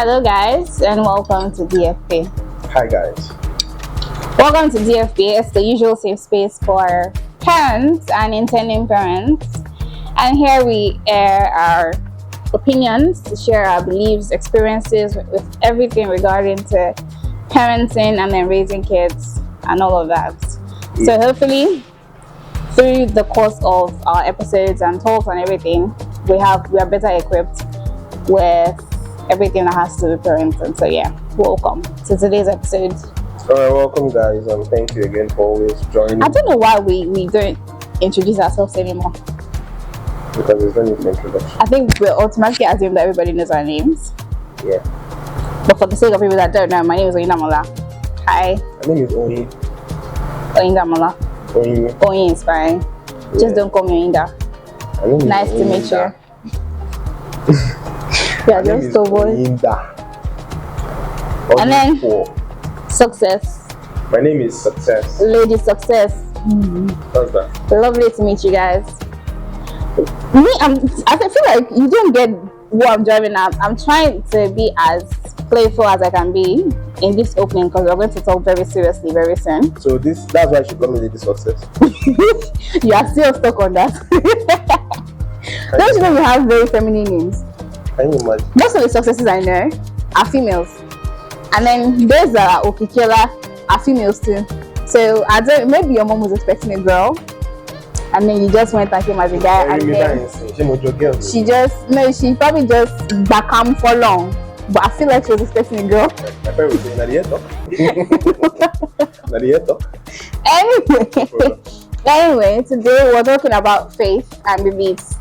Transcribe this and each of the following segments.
Hello, guys, and welcome to DFP. Hi guys. Welcome to DFP. It's the usual safe space for parents and intending parents. And here we air our opinions, to share our beliefs, experiences with everything regarding to parenting and then raising kids and all of that. So hopefully, through the course of our episodes and talks and everything, we are better equipped with everything that has to do with parenting. So yeah, welcome to today's episode. Alright, welcome guys, and thank you again for always joining. I don't know why we don't introduce ourselves anymore. Because there's no need for introduction. I think we automatically assume that everybody knows our names. Yeah. But for the sake of people that don't know, my name is Oyindamola. Hi. My name is Oyin. Oyindamola. Oyin. Oyin is fine. Just Yeah. don't call me Oyinda. My name is Nice to meet Oyinda. you. Yeah, My name just is so boy. Oyinda. And then- Four. Success. My name is Success. Lady Success. What's that? Lovely to meet you guys. I feel like you don't get what I'm driving at. I'm trying to be as playful as I can be in this opening because we're going to talk very seriously very soon. So that's why I should call me Lady Success. You are still stuck on that. Don't you know we have very feminine names? Can you imagine? Most of the successes I know are females. And then those that are Okikela are females too. So maybe your mom was expecting a girl and then you just went and came as a guy and then she probably just backam for long. But I feel like she was expecting a girl. My parents were saying, Anyway, today we're talking about faith and beliefs.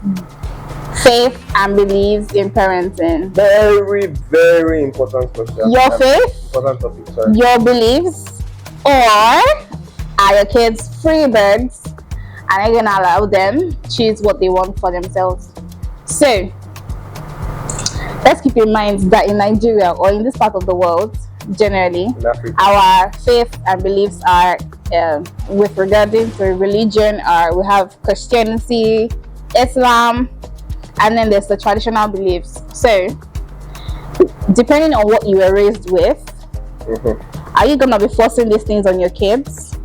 Faith and beliefs in parenting. Very, very important question. Your faith, Important topic, sorry. your beliefs, or are your kids free birds and are you gonna allow them choose what they want for themselves? So let's keep in mind that in Nigeria or in this part of the world, generally, In Africa. our faith and beliefs are with regarding to religion. We have Christianity, Islam, and then there's the traditional beliefs. So depending on what you were raised with, are you gonna be forcing these things on your kids,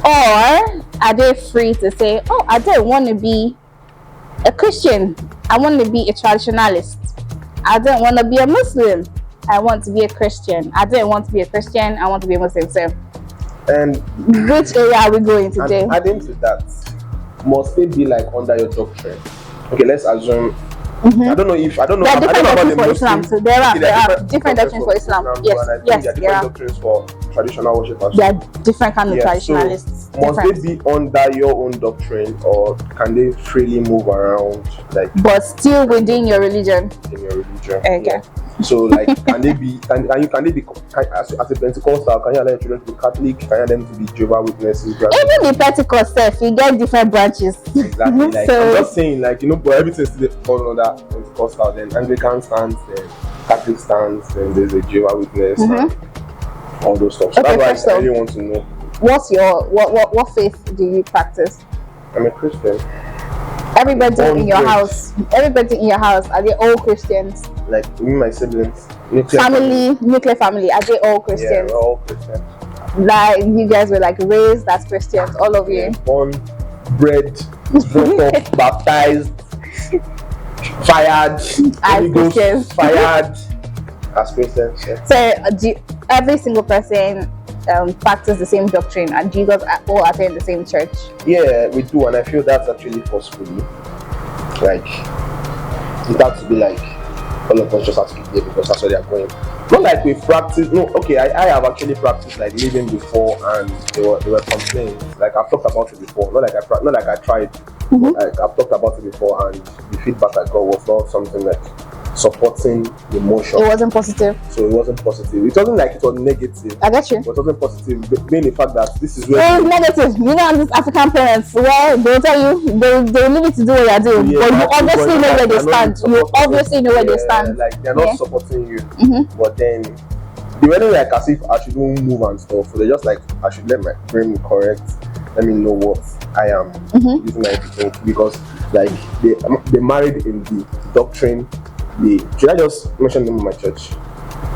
or are they free to say, oh, I don't want to be a Christian, I want to be a traditionalist, I don't want to be a Muslim, I want to be a Christian, I don't want to be a Christian, I want to be a Muslim. So And which area are we going today? And adding to that, must they be like under your doctrine? Okay, let's assume. I don't know. There are different doctrines for Islam, so there are different doctrines for Islam. Yes, and I think yes, there are different doctrines for traditional worship as There well. are different kind of traditionalists. So must different. they be under your own doctrine, or can they freely move around like But still within your religion. in your religion? Okay. Yeah. So like, can they be? Can they be? As a Pentecostal, can you allow your children to be Catholic? Can you allow them to be Jehovah's Witnesses? Even the Pentecost self, you get different branches. Exactly. Like, So- I'm just saying, like, but everything still falls under Pentecostal. Then Anglican stands, then Catholic stands, then there's a Jehovah's Witness, and all those stuff. So Okay, that's so why I really want to know. What's your what faith do you practice? I'm a Christian. Everybody Born in your great. house, are they all Christians? Like me, my siblings, nuclear Nuclear family, are they all Yeah, Christians? we're all Christians. Like you guys were like raised as Christians, all of you. Born, bred, brought up, baptized, fired, As Holy Ghost, Christians. fired as Christians. Yeah. So every single person practice the same doctrine, and do you guys all attend the same church? Yeah, we do, and I feel that's actually forcefully. Like, it has to be like all of us just have to be there because that's where they are going. Not like we practice. No, okay, I have actually practiced like living before, and there were complaints. Like I've talked about it before. Not like I tried. Like I've talked about it before, and the feedback I got was not something like supporting the motion. It wasn't positive. So it wasn't positive. It wasn't like it was negative. I get you. But it wasn't positive. Being the fact that this is where It was negative. You know, these African parents, well, they'll tell you, they leave it to do what you're doing. Yeah, but you exactly, obviously but know where they they're not stand. You supporting obviously know where they stand. Like they're not Yeah. supporting you. But then they were like as if I shouldn't move and stuff. So they're just like I should let my brain be correct. Let me know what I am using my think, because like they married in the doctrine should I just mention the name of my church?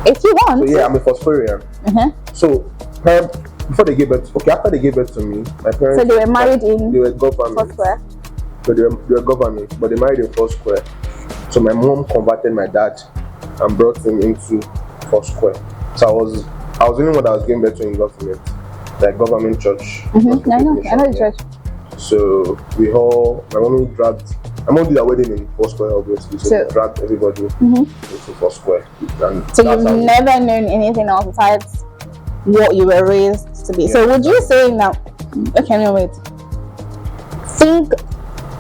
If you want. So yeah, I'm a Fosforian. So before they gave birth, after they gave birth to me, my parents. So they were married in. They were government. Foursquare. So they were government, but they married in Foursquare. So my mom converted my dad and brought him into Foursquare. So I was the only one that was giving birth to in government, like government church. I know the church. So my mom did a wedding in Foursquare, obviously. So they dragged everybody into Foursquare. So you've never known anything else besides what you were raised to be. Yeah. So would you say now? Okay, no wait. Think,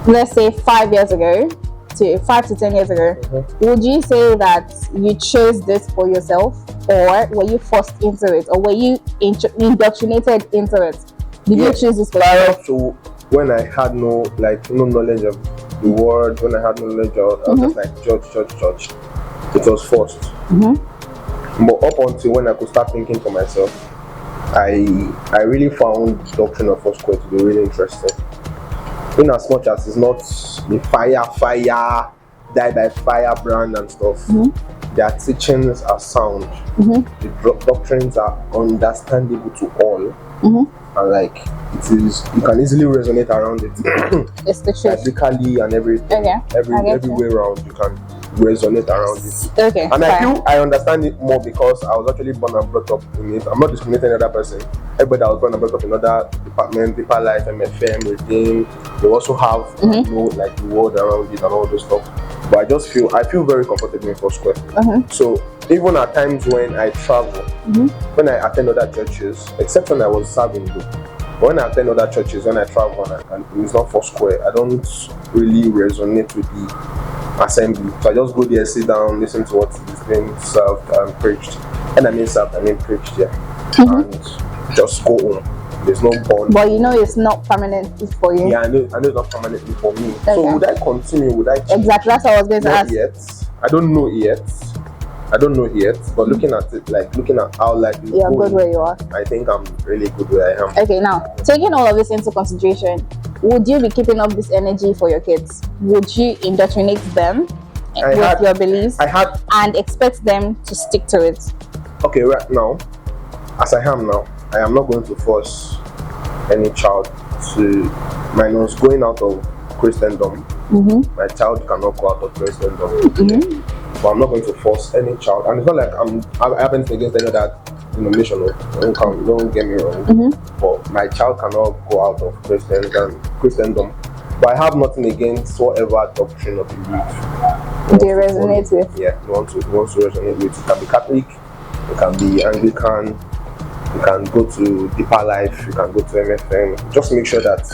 let's say 5 years ago, to 5 to 10 years ago. Would you say that you chose this for yourself, or were you forced into it, or were you indoctrinated into it? Did you choose this for yourself? So when I had no knowledge of the word, when I had no knowledge of, I was just like church. It was forced. But up until when I could start thinking for myself, I really found the doctrine of Foursquare to be really interesting. In as much as it's not the fire, die by fire brand and stuff, their teachings are sound. The doctrines are understandable to all. And like you can easily resonate around it. It's the truth. Biblically and everything. Every way around you can resonate around it. Okay. And I feel I understand it more because I was actually born and brought up in it. I'm not discriminating another person. Everybody that was born and brought up in another department, Deeper Life, MFM, Redeem, they also have like the word around it and all those stuff. But I feel very comfortable in Foursquare. So even at times when I travel, when I attend other churches, except when I was serving though, when I attend other churches, when I travel and it's not Foursquare, I don't really resonate with the assembly. So I just go there, sit down, listen to what is being served and preached. And I mean served, I mean preached, and just go home. There's no bond. But you know it's not permanent for you. Yeah, I know it's not permanently for me. So would I continue? Would I change? Exactly, that's what I was going to ask. Yet. I don't know yet. But looking at how life is You're going, good where you are. I think I'm really good where I am. Okay, now taking all of this into consideration, would you be keeping up this energy for your kids? Would you indoctrinate them with your beliefs and expect them to stick to it? Okay, right now, as I am now, I am not going to force any child to minus going out of Christendom. My child cannot go out of Christendom. But I'm not going to force any child, and it's not like I have anything against any of that denomination. Don't get me wrong. But my child cannot go out of Christendom. But I have nothing against whatever doctrine or belief they resonate with. Yeah, you want to resonate with. It can be Catholic, it can be Anglican, you can go to Deeper Life, you can go to MFM. Just make sure that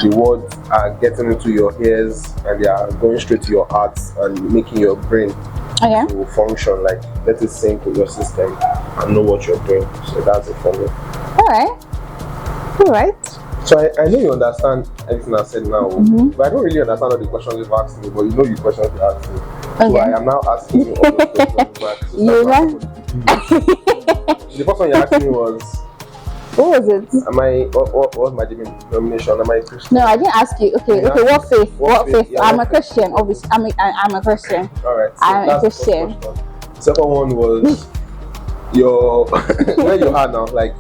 the words are getting into your ears and they are going straight to your heart and making your brain to function, like let it sync with your system and know what you're doing. So that's it for me. Alright. So I know you understand everything I said now, but I don't really understand all the questions you've asked me, but you know the questions you asked me. So I am now asking you all the questions back. The first one you asked me was, what was it? What was my denomination? Am I Christian? No, I didn't ask you. Okay, what faith? What faith? Yeah, I'm a Christian, obviously. I'm a Christian. Alright. So I'm a Christian. The second one was your where you are now, like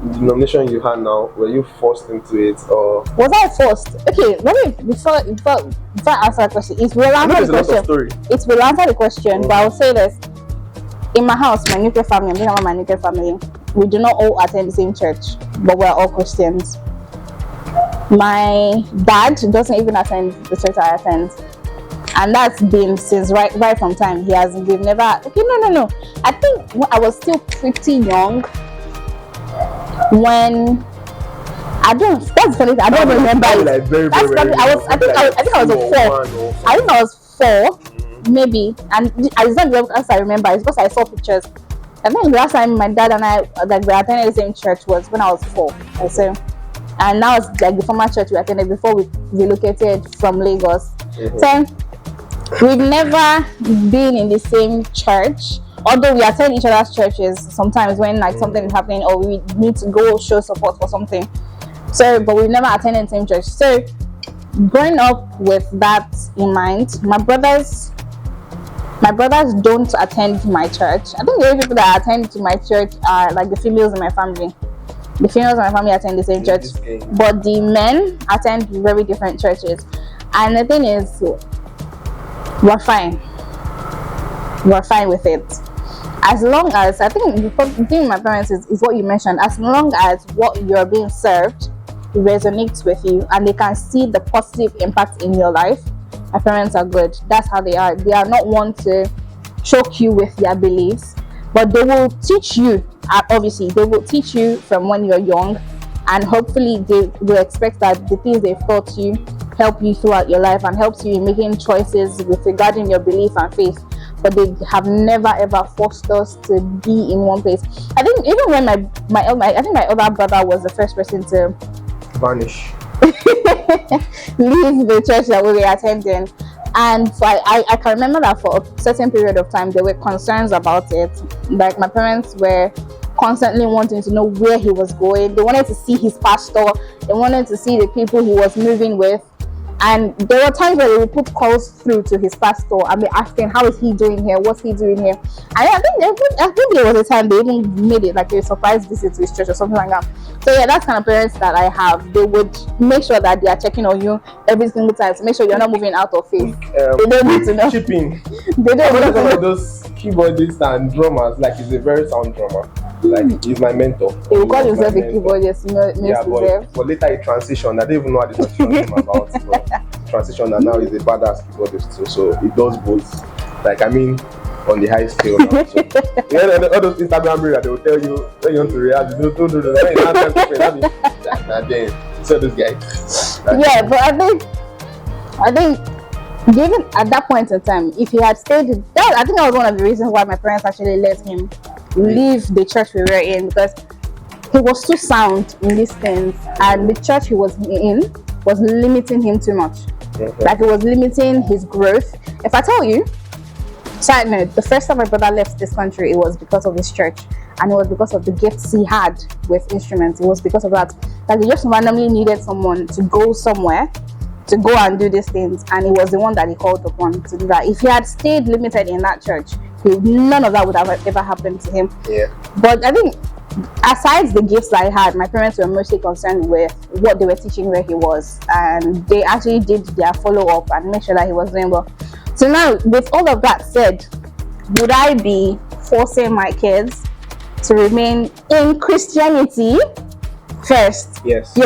the denomination you had now, were you forced into it or was I forced? Okay, let me before I answer the question, it will answer the question. It will answer the question, but I'll say this. In my house, my nuclear family, I'm talking about my nuclear family, we do not all attend the same church, but we're all Christians. My dad doesn't even attend the church I attend. And that's been since right from time. We've never, no. I think I was still pretty young when, that's the funny thing, I don't remember it. Like very, I think I was 4. Maybe, and it's not because I remember, it's because I saw pictures. I think the last time my dad and I we attended the same church was when I was 4. And now it's like the former church we attended before we relocated from Lagos. So we've never been in the same church, although we attend each other's churches sometimes when like something is happening or we need to go show support for something. So, but we've never attended the same church. So growing up with that in mind, my brothers My brothers don't attend my church. I think the only people that attend to my church are like the females in my family. The females in my family attend the same church, but the men attend very different churches. And the thing is, we're fine. We're fine with it. As long as, I think the thing with my parents is what you mentioned, as long as what you're being served resonates with you and they can see the positive impact in your life, my parents are good. That's how they are. They are not one to choke you with their beliefs, but they will teach you. Obviously, they will teach you from when you're young, and hopefully they will expect that the things they've taught you help you throughout your life and helps you in making choices with regarding your belief and faith. But they have never ever forced us to be in one place. I think even when I think my older brother was the first person to vanish, leave the church that we were attending. And so I can remember that for a certain period of time there were concerns about it. Like my parents were constantly wanting to know where he was going. They wanted to see his pastor. They wanted to see the people he was moving with. And there were times where they would put calls through to his pastor and be asking, how is he doing here? What's he doing here? And I think there was a time they even made it like a surprise visit to his church or something like that. So yeah, that's kind of parents that I have. They would make sure that they are checking on you every single time to make sure you're not moving out of faith. They don't need to know. Chipping. They don't need to know. Those keyboardists and drummers, like he's a very sound drummer. Like he's my mentor. He will call himself a keyboardist. Yeah, but later he transitioned. I don't even know what the transition came about. But transition and now he's a badass keyboardist too. So he does both. Like I mean, on the high scale now. So, all those Instagram reels that they will tell you when you want to react, then so those guys. Yeah, but I think given at that point in time, if he had stayed, I think that was one of the reasons why my parents actually let him leave the church we were in, because he was too sound in these things, and the church he was in was limiting him too much. Okay. Like it was limiting his growth. If I tell you, side note, the first time my brother left this country, it was because of his church, and it was because of the gifts he had with instruments. It was because of that they just randomly needed someone to go somewhere to go and do these things, and it was the one that he called upon to do that. If he had stayed limited in that church, none of that would have ever happened to him. Yeah. But I think aside the gifts that I had, my parents were mostly concerned with what they were teaching where he was, and they actually did their follow-up and make sure that he was doing well. So now, with all of that said, would I be forcing my kids to remain in Christianity first? Yes.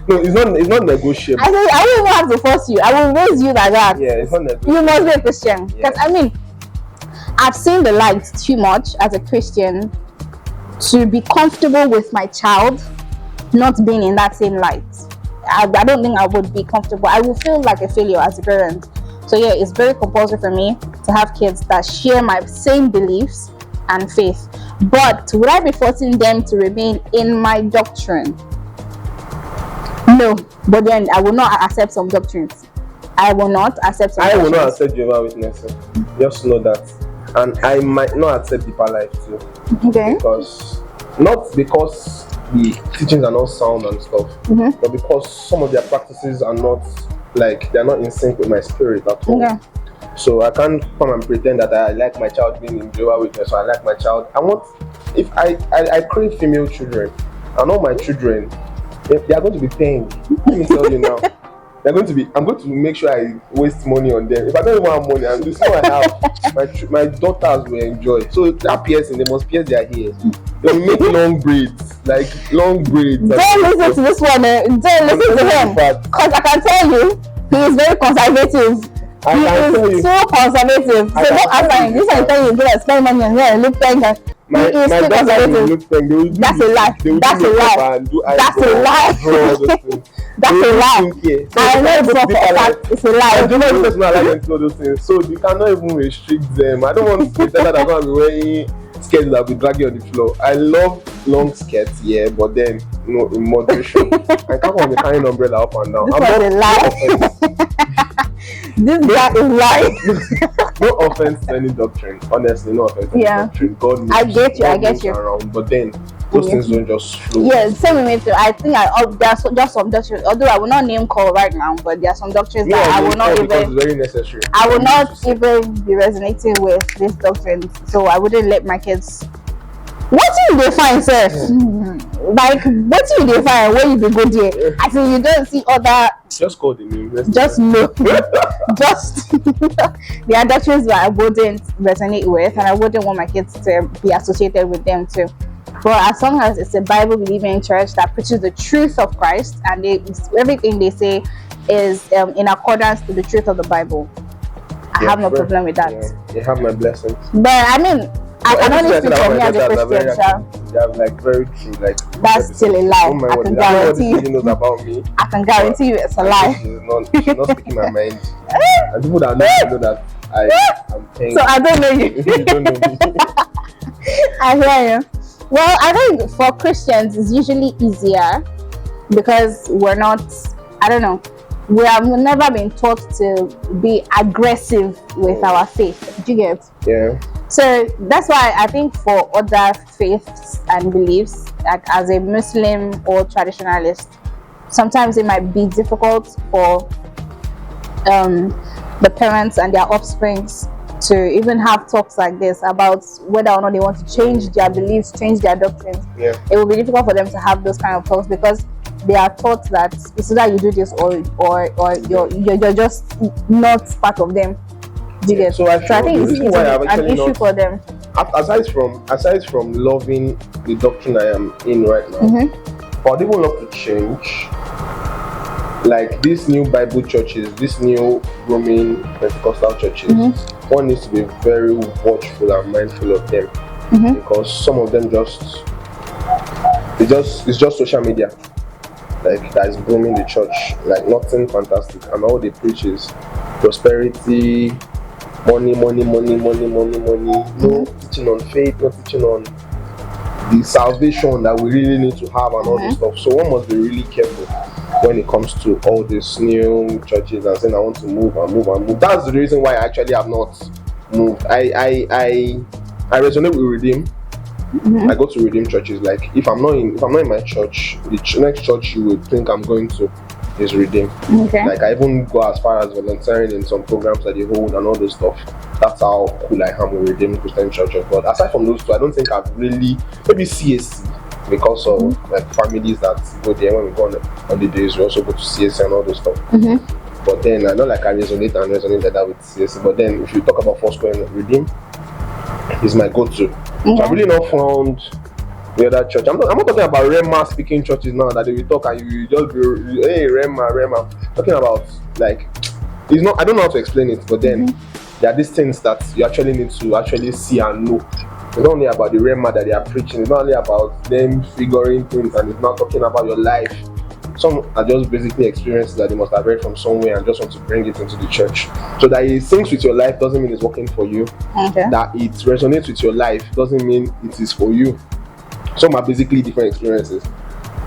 No, it's not negotiable. I don't even have to force you. I will raise you like that. Yeah, it's not negotiable. You must be a Christian. Because I mean, I've seen the light too much as a Christian to be comfortable with my child not being in that same light. I don't think I would be comfortable. I will feel like a failure as a parent. So yeah, it's very compulsory for me to have kids that share my same beliefs and faith. But would I be forcing them to remain in my doctrine? No. But then I will not accept some doctrines. I will not accept some doctrines. will not accept Jehovah's Witnesses. Just know that. And I might not accept Deeper Life too. Okay. Not because the teachings are not sound and stuff, but because some of their practices are not, like, they're not in sync with my spirit at all. Okay. So I can't come and pretend that I like my child being in Jehovah's Witness, or I like my child. If I crave female children, and all my children, they are going to be paying. Let me tell you now. I'm going to make sure I waste money on them. If I don't even have money, and this is what I have, my daughters will enjoy. So that piercing, they must pierce their hair. They'll make long braids. Don't listen to this one. Don't listen to him. Because I can tell you, he is very conservative. He is so conservative. So don't answer him. This is tell you, go spend money on here and look paying. My daughter will look paying. That's a lie. That's a lie. That's a lie. That's a lie. I know it's not for a fact. It's a lie. I don't know if not allowed them to know those things. So you cannot even restrict them. I don't want to tell that I'm going to be wearing skirts that will be dragging on the floor. I love long skirts, yeah, but then in moderation. I can't want to carry an umbrella up and down. This was a lie. This guy is lying. No offense to any doctrine. Honestly, no offense to any doctrine. God knows. I get you. Around, but then those things don't just flow. Yeah, same with me too. I think there are just some doctrines, although I will not name call right now, but there are some doctrines that I will not because even. it's very necessary. I will not even be resonating with this doctrine, so I wouldn't let my kids. What do they find, sir? Like, what do they find when you be good there? I think you don't see other. Just call the name. Just no. Just there are doctrines that I wouldn't resonate with, and I wouldn't want my kids to be associated with them too. But as long as it's a Bible believing church that preaches the truth of Christ, and everything they say is in accordance to the truth of the Bible, I have no problem with that. Yeah, you have my blessings. But I mean, I can only speak for me as a Christian, they are like very true. Like that's still a lie. I can guarantee you. Knows about me. I can guarantee you it's a lie. She's not speaking my mind. And people that know that I'm paying. So I don't know you. You don't know me. I hear you. Well, I think for Christians it's usually easier because we're not. I don't know. We have never been taught to be aggressive with our faith. Do you get? Yeah. So that's why I think for other faiths and beliefs, like as a Muslim or traditionalist, sometimes it might be difficult for the parents and their offsprings to even have talks like this about whether or not they want to change their beliefs, change their doctrines. Yeah. It will be difficult for them to have those kind of talks because they are taught that it's either you do this or you're just not part of them. Do you get? So I think it's an issue for them. Aside from loving the doctrine I am in right now, I would even love to change. Like these new Bible churches, these new Roman Pentecostal churches, one needs to be very watchful and mindful of them because some of them it's just social media. Like that is booming the church, like nothing fantastic, and all they preach is prosperity, money. No teaching on faith, no teaching on the salvation that we really need to have and all this stuff. So one must be really careful when it comes to all these new churches and saying I want to move. That's the reason why I actually have not moved. I resonate with Redeem. I go to Redeem churches. Like if I'm not in my church, the next church you would think I'm going to is Redeem. Okay. Like I even go as far as volunteering in some programs that they hold and all those stuff. That's how cool I am with Redeem Christian Church of God. Aside from those two, I don't think I've really maybe CSC because of like families that go there when we go on holidays. We also go to CSC and all those stuff. But then I know like I resonate like that with CSC. But then if you talk about Foursquare and Redeem, is my go-to. So I've really not found the other church. I'm not talking about Rema speaking churches now that they will talk and you just be hey Rema. Talking about like it's not. I don't know how to explain it, but then there are these things that you actually need to actually see and know. It's not only about the Rema that they are preaching. It's not only about them figuring things, and it's not talking about your life. Some are just basically experiences that they must have read from somewhere and just want to bring it into the church. So that it syncs with your life doesn't mean it's working for you. That it resonates with your life doesn't mean it is for you. Some are basically different experiences.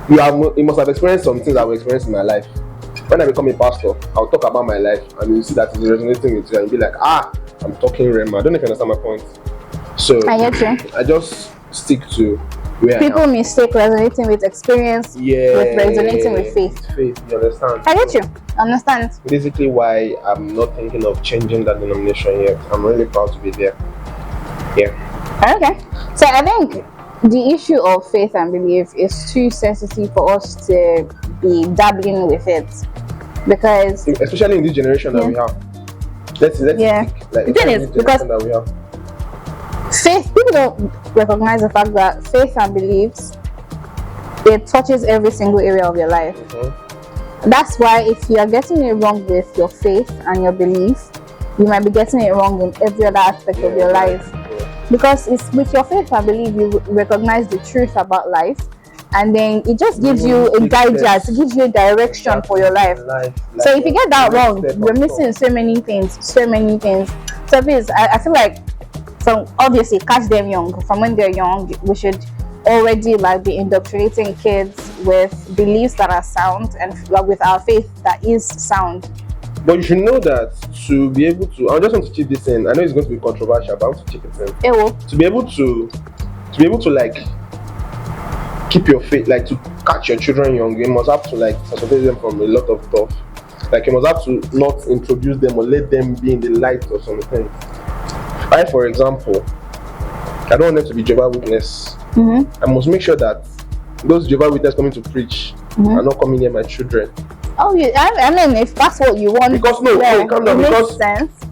You must have experienced some things I will experience in my life. When I become a pastor, I'll talk about my life and you see that it's resonating with you and you'll be like, I'm talking Rema. I don't know if you understand my point. So I get you. I just stick to where people mistake resonating with experience with resonating with faith. You understand? I get you. Understand. Basically why I'm not thinking of changing that denomination yet. I'm really proud to be there. Yeah. Okay. So I think the issue of faith and belief is too sensitive for us to be dabbling with it. Because especially in this generation that we have. Let's speak. Like the thing is because that we have. Faith, people don't recognize the fact that faith and beliefs, it touches every single area of your life. That's why if you are getting it wrong with your faith and your belief, you might be getting it wrong in every other aspect of your life. Because it's with your faith and belief you recognize the truth about life, and then it just gives you a guidance, it gives you a direction for your life. So if you get that wrong, you're missing so many things. So please, I feel like, so obviously catch them young. From when they're young, we should already like be indoctrinating kids with beliefs that are sound and with our faith that is sound. But you should know that to be able to, I just want to chip this in. I know it's going to be controversial, but I want to chip it in. It will. To be able to like keep your faith, like to catch your children young, you must have to like sustain them from a lot of stuff. Like you must have to not introduce them or let them be in the light or something. I, for example, I don't want them to be Jehovah's Witness. I must make sure that those Jehovah's Witnesses coming to preach are not coming near my children. Oh, I mean, if that's what you want, Because calm down. Because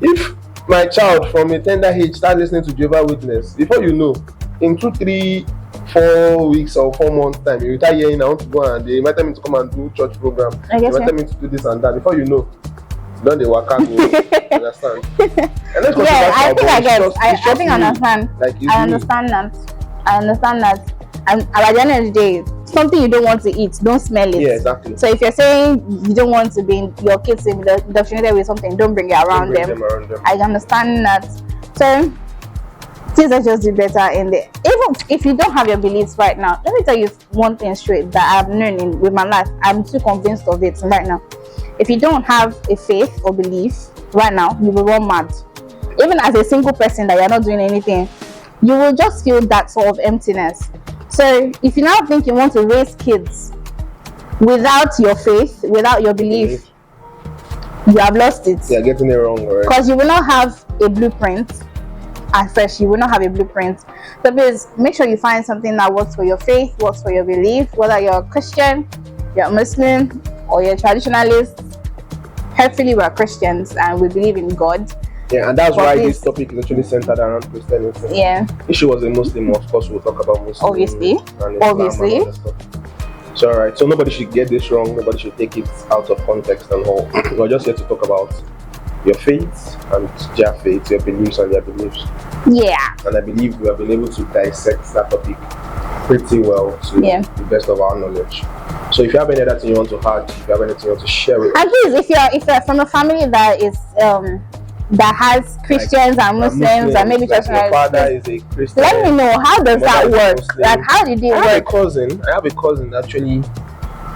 if my child from a tender age start listening to Jehovah's Witness, before you know, in 2, 3, 4 weeks or 4 months time, you start hearing I want to go and they invited me to come and do church program. They invited me to do this and that. Before you know, then they work out. Understand? And I think I get. I think I understand. Like I understand that. And at the end of the day, something you don't want to eat, don't smell it. Yeah, exactly. So if you're saying you don't want to be your kids indoctrinated with something, don't bring it around them. I understand that. So things are just do better in there. Even if you don't have your beliefs right now, let me tell you one thing straight that I've known with my life. I'm too convinced of it right now. If you don't have a faith or belief right now, you will run mad. Even as a single person that you're not doing anything, you will just feel that sort of emptiness. So if you now think you want to raise kids without your faith, without your belief, you have lost it. You're getting it wrong, right? Because you will not have a blueprint. At first, you will not have a blueprint. So please make sure you find something that works for your faith, works for your belief, whether you're a Christian, you're a Muslim, or you're a traditionalist. Hopefully we're Christians and we believe in God. Yeah, and that's why this topic is actually centered around Christianity. Yeah. If she was a Muslim, of course we'll talk about Muslims. Obviously. So alright, so nobody should get this wrong, nobody should take it out of context and all. We're just here to talk about your faith and their faith, your beliefs and their beliefs. Yeah. And I believe we have been able to dissect that topic pretty well to the best of our knowledge. So if you have any other thing you want to add, if you have anything you want to share with us. And please, if you're from a family that is that has Christians and Muslims and maybe like your father is a Christian, let me know, how does that work? Like, how did it work? I have a cousin actually.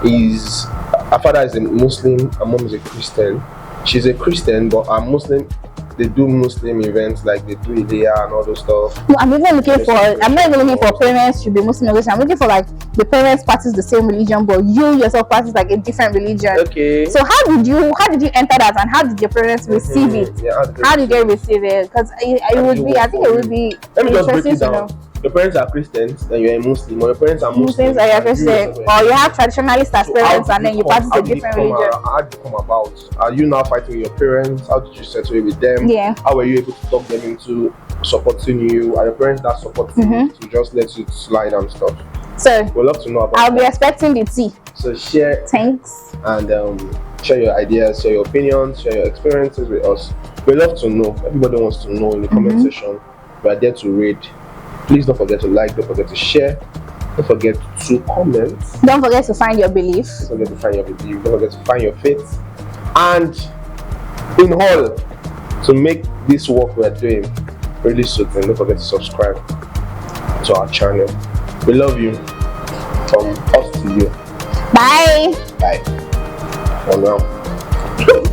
Her father is a Muslim, her mom is a Christian. She's a Christian, but her Muslim, they do Muslim events like they do Ilya and all those stuff. No, I'm not even looking for parents to be Muslim or Christian. I'm looking for like the parents practice the same religion, but you yourself practice like a different religion. Okay. So how did you enter that, and how did your parents receive it? Yeah, how did they receive it? Because I think it would be Let me just break it interesting to down. know. Your parents are Christians and you're a Muslim, or your parents are Muslims and you're Christian, or you have traditionalist as parents and then you practice a different religion. How did you come about? Are you now fighting with your parents? How did you settle with them? Yeah. How were you able to talk them into supporting you? Are your parents that supporting you to just let you slide and stuff? So we'd love to know about I'll be expecting the tea. So share. Thanks. And share your ideas, share your opinions, share your experiences with us. We'd love to know. Everybody wants to know in the comment section. We are there to read. Please don't forget to like, don't forget to share, don't forget to comment. Don't forget to find your belief. Don't forget to find your belief, don't forget to find your faith. And in all, to make this work we're doing really suiting, don't forget to subscribe to our channel. We love you. From us to you. Bye. Bye. For now.